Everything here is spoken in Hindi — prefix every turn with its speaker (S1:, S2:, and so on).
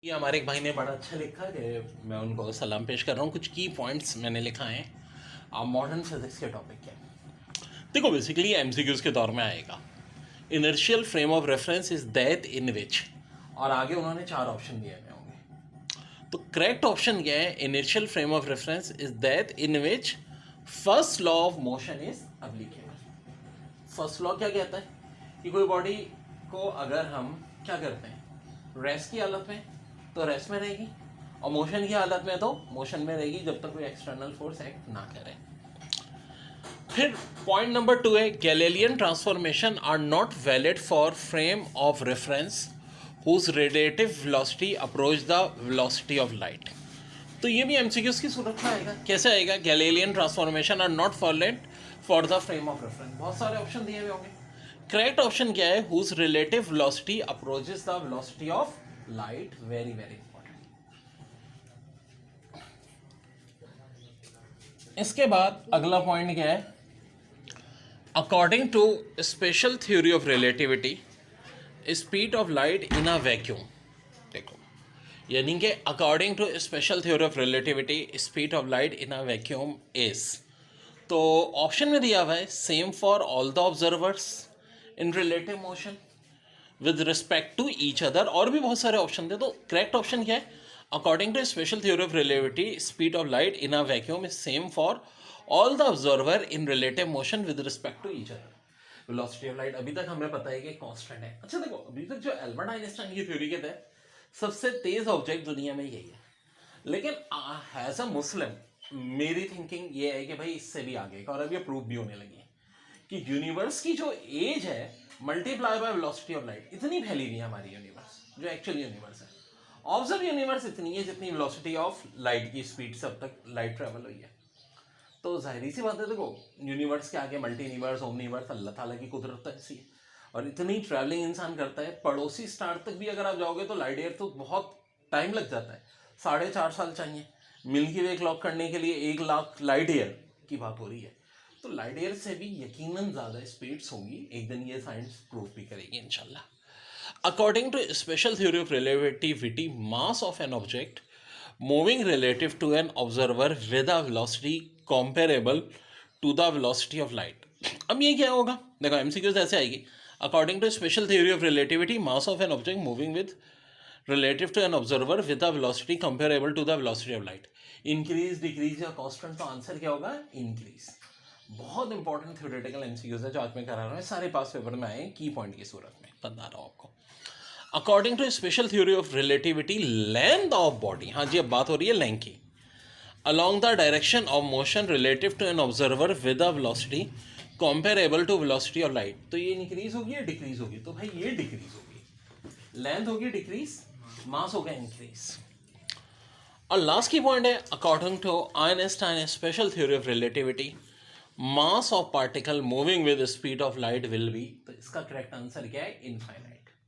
S1: ये हमारे एक भाई ने बड़ा अच्छा लिखा कि मैं उनको सलाम पेश कर रहा हूँ। कुछ की पॉइंट्स मैंने लिखा है मॉडर्न फिजिक्स के टॉपिक के। देखो बेसिकली एमसीक्यूज के दौर में आएगा। Inertial frame of reference is that in which, और आगे उन्होंने 4 ऑप्शन दिए हुए होंगे। तो करेक्ट ऑप्शन क्या है? Inertial frame of reference is that in which first law of motion is applicable. First law क्या कहता है कि कोई बॉडी को अगर हम क्या करते हैं, रेस्ट की हालत में तो रेस्ट में रहेगी, और मोशन की हालत में तो मोशन में रहेगी जब तक कोई एक्सटर्नल फोर्स एक्ट ना करे। फिर पॉइंट नंबर 2 है Galilean transformation are not valid for frame of reference whose relative velocity approach the velocity of light. तो ये भी एमसीक्यूज की सूरत में आएगा। कैसे आएगा? Galilean transformation are not valid for the frame of reference. बहुत सारे ऑप्शन दिए हुए होंगे। करेक्ट ऑप्शन क्या है? Whose relative velocity approaches the velocity of light. Very very important. इसके बाद अगला पॉइंट क्या है? According to special theory of relativity speed of light in a vacuum. देखो, यानी कि according to special theory of relativity speed of light in a vacuum is, तो ऑप्शन में दिया हुआ है same for all the observers in relative motion with respect to each other, और भी बहुत सारे ऑप्शन थे। तो करेक्ट ऑप्शन क्या है? According to special theory of relativity speed of light in a vacuum is same for all the observer in relative motion with respect to each other. Velocity of light अभी तक हमें पता है कि कांस्टेंट है। अच्छा देखो, अभी तक जो एल्बर्ट आइंस्टाइन की थ्योरी के तहत सबसे तेज ऑब्जेक्ट दुनिया में यही है, लेकिन एज अ मुस्लिम मेरी थिंकिंग ये है कि भाई इससे भी आगे का, और अब ये प्रूव भी होने लगी है कि यूनिवर्स की जो एज है multiply by velocity of light, इतनी फैली हुई है हमारी यूनिवर्स, जो एक्चुअल यूनिवर्स है। ऑब्जर्व यूनिवर्स इतनी है जितनी वेलोसिटी ऑफ लाइट की स्पीड से अब तक लाइट ट्रेवल हुई है। तो जाहिर सी बात है, देखो यूनिवर्स के आगे मल्टी यूनिवर्स, ओमनिवर्स अल्लाह ताला की कुदरत ऐसी है, और इतनी ट्रैवलिंग इंसान करता है। पड़ोसी स्टार तक भी अगर आप जाओगे तो लाइट ईयर तो बहुत टाइम लग जाता है, 4.5 साल चाहिए। मिल्की वे क्लॉक करने के लिए 1 लाख लाइट ईयर की बात हो रही है। तो लाइट ईयर से भी यकीनन ज़्यादा स्पीड्स होंगी। एक दिन ये साइंस प्रूव भी करेगी इंशाल्लाह। According to special theory of relativity mass of an object moving relative to an observer with a velocity comparable to the velocity of light। अब ये क्या होगा? देखो एमसीक्यूज ऐसे आएगी। According to special theory of relativity mass of an object moving with relative to an observer with a velocity comparable to the velocity of light. Increase, decrease या कांस्टेंट? तो आंसर क्या होगा? इंक्रीज। बहुत इंपॉर्टेंट थ्योरेटिकल एमसीक्यूज है जो आज मैं करा रहा हूँ। सारे पास पेपर में आए की पॉइंट की सूरत में बता रहा हूँ आपको। According to special theory of relativity length of body, हाँ जी अब बात हो रही है लेंथ की, along the direction of motion relative to an observer with a velocity comparable to velocity of light। तो ये इंक्रीज होगी या डिक्रीज होगी? तो भाई ये डिक्रीज होगी। लेंथ होगी डिक्रीज, मास होगा इंक्रीज। और लास्ट की पॉइंट है according to Einstein special theory of relativity mass of particle moving with speed of light will be, तो इसका करेक्ट आंसर क्या है? इनफाइनाइट।